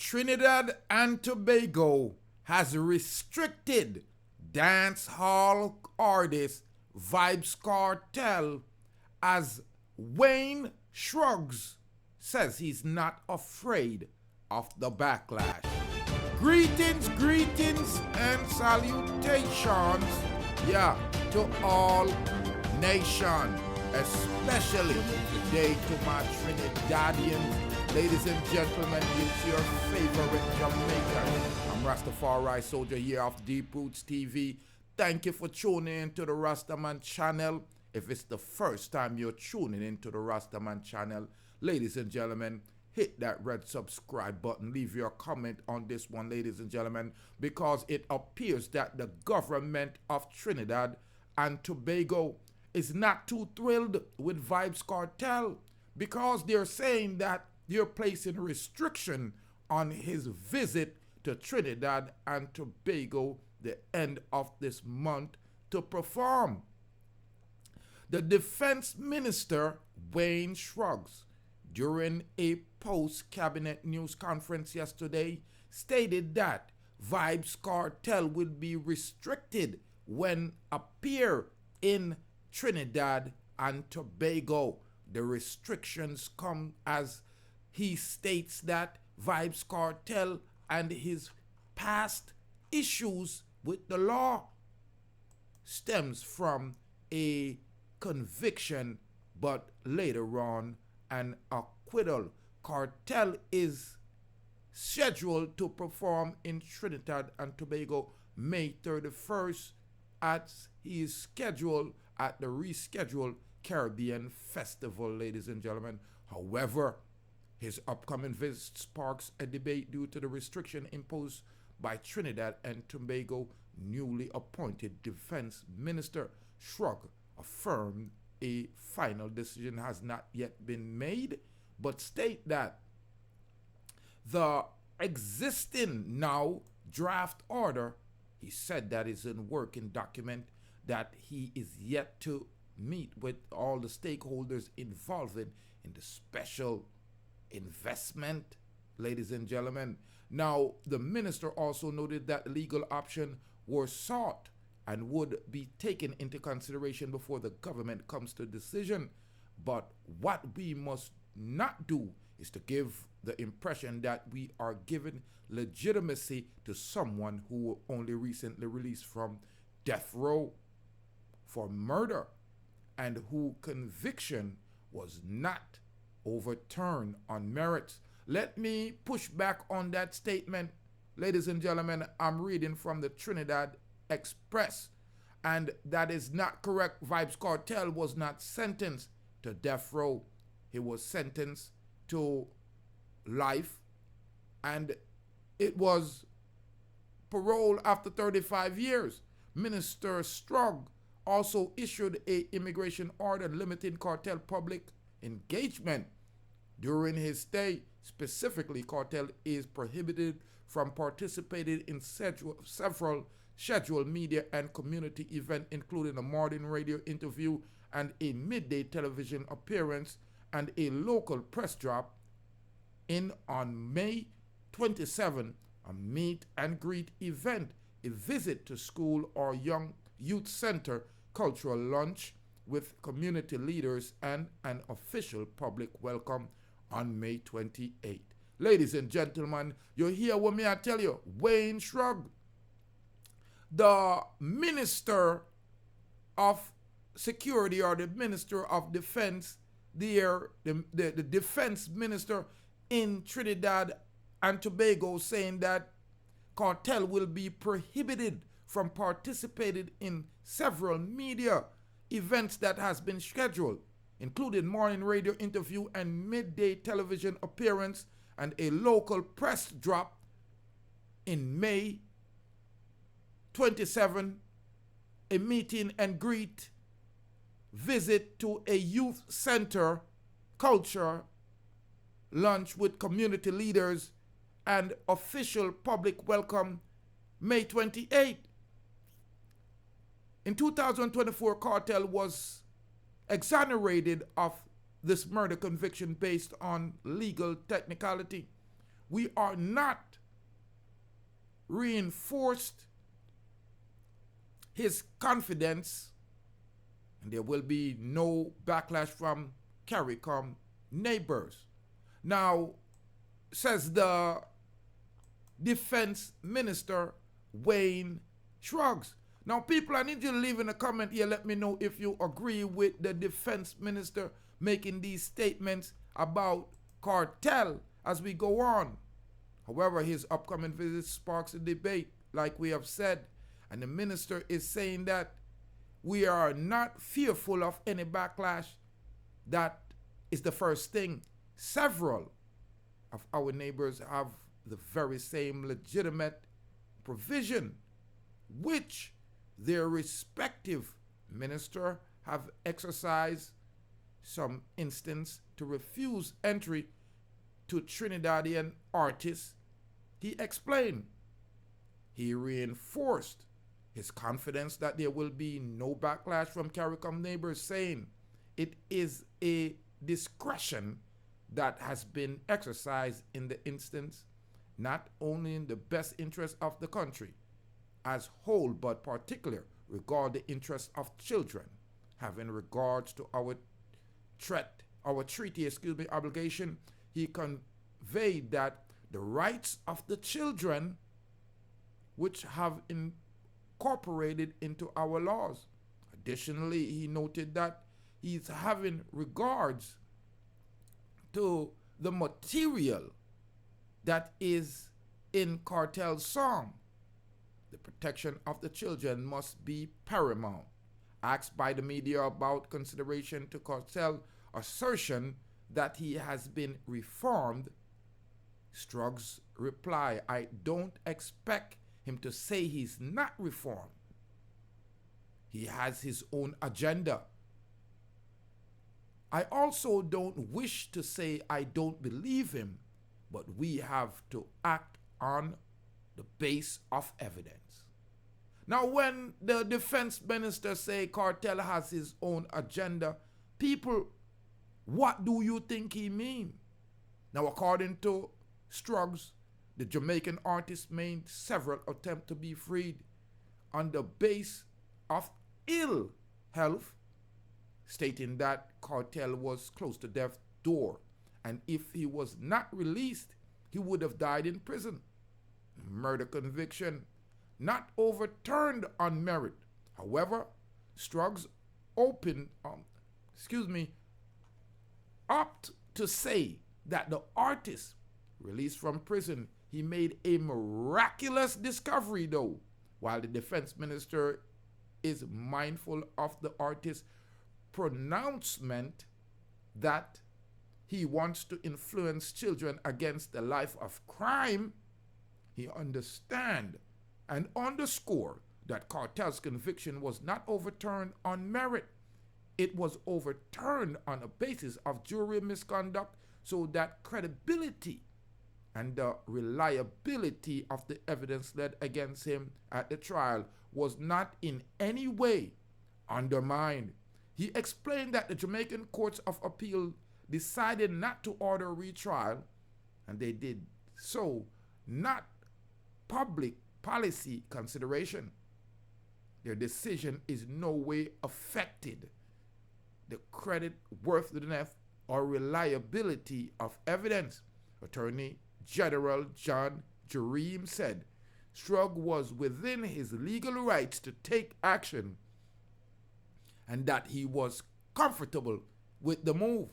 Trinidad and Tobago has restricted dancehall artist Vybz Kartel as Wayne Sturge says he's not afraid of the backlash. Greetings, greetings, and salutations, to all nation, especially today to my Trinidadians. Ladies and gentlemen, it's your favorite Jamaican. I'm Rastafari Soldier here off Deep Roots TV. Thank you for tuning in to the Rastaman channel. If it's the first time you're tuning into the Rastaman channel, ladies and gentlemen, hit that red subscribe button. Leave your comment on this one, ladies and gentlemen, because it appears that the government of Trinidad and Tobago is not too thrilled with Vybz Kartel because they're saying that they're placing restriction on his visit to Trinidad and Tobago the end of this month to perform. The Defence Minister Wayne Sturge, during a post-cabinet news conference yesterday, stated that Vybz Kartel will be restricted when appear in Trinidad and Tobago. The restrictions come as he states that Vybz Kartel and his past issues with the law stems from a conviction, but later on an acquittal. Kartel is scheduled to perform in Trinidad and Tobago May 31st as he is scheduled at the rescheduled Caribbean Festival, ladies and gentlemen. However, his upcoming visit sparks a debate due to the restriction imposed by Trinidad and Tobago newly appointed Defence Minister. Sturge affirmed a final decision has not yet been made, but state that the existing now draft order, he said that is in working document, that he is yet to meet with all the stakeholders involved in the special investment, ladies and gentlemen. Now, the minister also noted that legal options were sought and would be taken into consideration before the government comes to a decision. But what we must not do is to give the impression that we are giving legitimacy to someone who only recently released from death row for murder and who conviction was not overturned on merits. Let me push back on that statement. Ladies and gentlemen, I'm reading from the Trinidad Express, and that is not correct. Vybz Kartel was not sentenced to death row. He was sentenced to life, and it was parole after 35 years. Minister Sturge also issued a immigration order limiting Kartel public engagement during his stay. Specifically, Kartel is prohibited from participating in several scheduled media and community events, including a morning radio interview and a midday television appearance and a local press drop in on May 27, a meet and greet event, a visit to school or young youth center, cultural lunch with community leaders, and an official public welcome on May 28. Ladies and gentlemen, you hear what me I tell you. Wayne Sturge, the Minister of Security or the Minister of Defense, the Defense Minister in Trinidad and Tobago, saying that Kartel will be prohibited from participating in several media events that has been scheduled, including morning radio interview and midday television appearance and a local press drop in May 27, a meeting and greet visit to a youth center, culture lunch with community leaders, and official public welcome May 28. In 2024, Kartel was exonerated of this murder conviction based on legal technicality. we are not reinforced his confidence, and there will be no backlash from CARICOM neighbors. Now, says the Defence Minister Wayne Sturge. Now, people, I need you to leave in a comment here. Let me know if you agree with the Defense Minister making these statements about Kartel as we go on. However, his upcoming visit sparks a debate, like we have said, and the minister is saying that we are not fearful of any backlash. That is the first thing. Several of our neighbors have the very same legitimate provision which their respective minister have exercised some instance to refuse entry to Trinidadian artists. He explained. He reinforced his confidence that there will be no backlash from CARICOM neighbors, saying it is a discretion that has been exercised in the instance, not only in the best interest of the country as whole, but particular regard the interests of children, having regards to our treaty obligation. He conveyed that the rights of the children which have incorporated into our laws. Additionally, he noted that he's having regards to the material that is in Kartel's song. The protection of the children must be paramount. Asked by the media about consideration to Kartel's assertion that he has been reformed, Sturge's reply, I don't expect him to say he's not reformed. He has his own agenda. I also don't wish to say I don't believe him, but we have to act on the base of evidence. Now, when the defense minister say Kartel has his own agenda, people, what do you think he mean? Now, according to Sturge, the Jamaican artist made several attempts to be freed on the base of ill health, stating that Kartel was close to death's door, and if he was not released, he would have died in prison. Murder conviction not overturned on merit. However, Sturge opt to say that the artist released from prison, he made a miraculous discovery though, while the defense minister is mindful of the artist's pronouncement that he wants to influence children against the life of crime. He understand and underscore that Kartel's conviction was not overturned on merit. It was overturned on a basis of jury misconduct, so that credibility and the reliability of the evidence led against him at the trial was not in any way undermined. He explained that the Jamaican Courts of Appeal decided not to order retrial, and they did so not public policy consideration. Their decision is no way affected the credit worthiness or reliability of evidence. Attorney General John Jareem said Sturge was within his legal rights to take action and that he was comfortable with the move.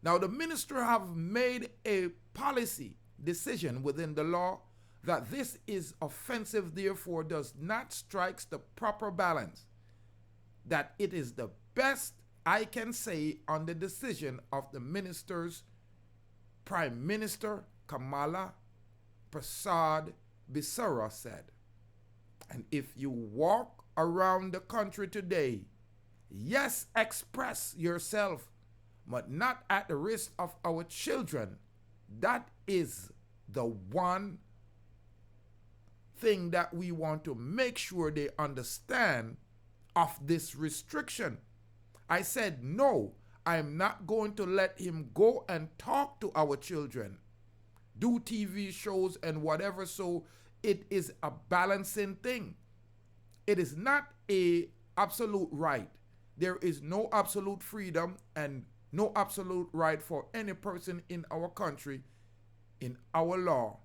Now, the minister have made a policy decision within the law that this is offensive, therefore does not strike the proper balance. That it is the best I can say on the decision of the minister's Prime Minister Kamala Prasad Bisara said. And if you walk around the country today, yes, express yourself, but not at the risk of our children. That is the one thing that we want to make sure they understand of this restriction. I said, no, I'm not going to let him go and talk to our children. do TV shows and whatever. So it is a balancing thing. It is not a absolute right. There is no absolute freedom and no absolute right for any person in our country, in our law,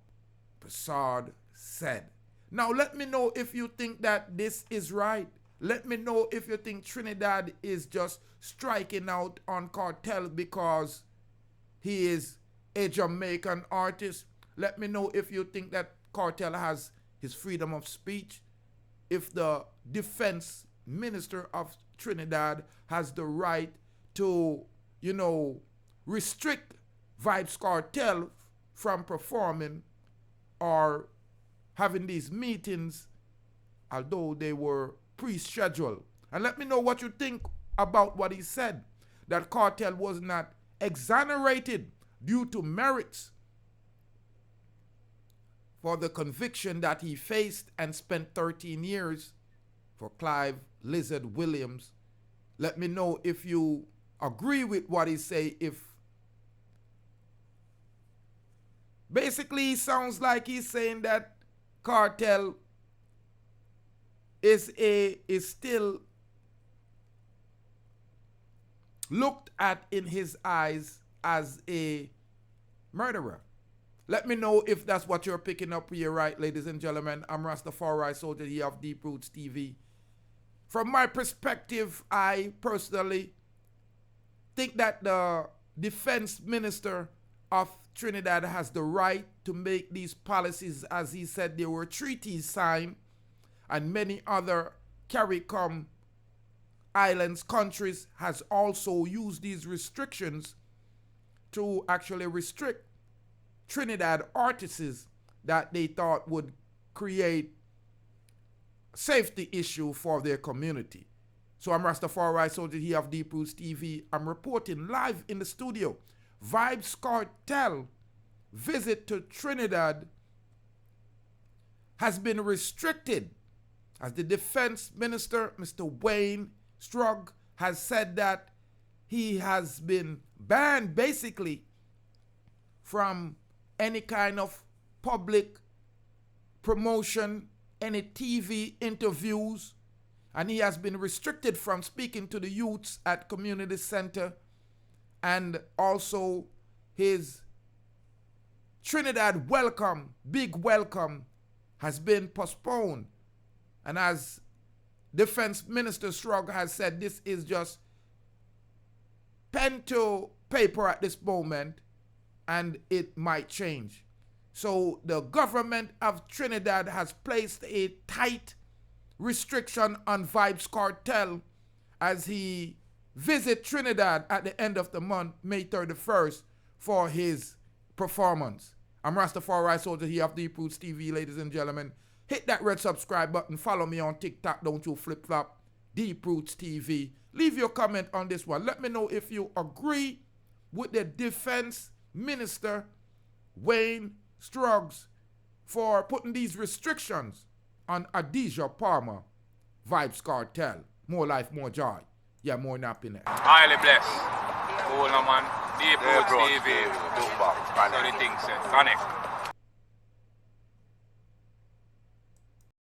Prasad said. Now let me know if you think that this is right. Let me know if you think Trinidad is just striking out on Kartel because he is a Jamaican artist. Let me know if you think that Kartel has his freedom of speech. If the Defence Minister of Trinidad has the right to, restrict Vybz Kartel from performing or having these meetings, although they were pre-scheduled. And let me know what you think about what he said, that Kartel was not exonerated due to merits for the conviction that he faced and spent 13 years for Clive Lizard Williams. Let me know if you agree with what he say. If basically he sounds like he's saying that Kartel is still looked at in his eyes as a murderer. Let me know if that's what you're picking up here, right, ladies and gentlemen. I'm Rastafari Soldier here of Deep Roots TV. From my perspective, I personally think that the Defense Minister of Trinidad has the right to make these policies. As he said, there were treaties signed, and many other CARICOM islands, countries, has also used these restrictions to actually restrict Trinidad artists that they thought would create safety issue for their community. So I'm Rastafari Soldier here of Deep Roots TV. I'm reporting live in the studio. Vybz Kartel visit to Trinidad has been restricted, as the Defense Minister, Mr. Wayne Sturge, has said that he has been banned basically from any kind of public promotion, any TV interviews, and he has been restricted from speaking to the youths at community center, and also his Trinidad welcome, big welcome, has been postponed. And as Defense Minister Sturge has said, this is just pen to paper at this moment, and it might change. So the government of Trinidad has placed a tight restriction on Vybz Kartel as he visit Trinidad at the end of the month, May 31st, for his performance. I'm Rastafari Soldier here of Deep Roots TV, ladies and gentlemen. Hit that red subscribe button. Follow me on TikTok. Don't you flip-flop. Deep Roots TV. Leave your comment on this one. Let me know if you agree with the Defense Minister Wayne Sturge for putting these restrictions on Adidja Palmer, Vybz Kartel. More life, more joy. Yeah, more happiness. Highly blessed. Cool, no man. Deep Roots TV. So the thing said. Connect.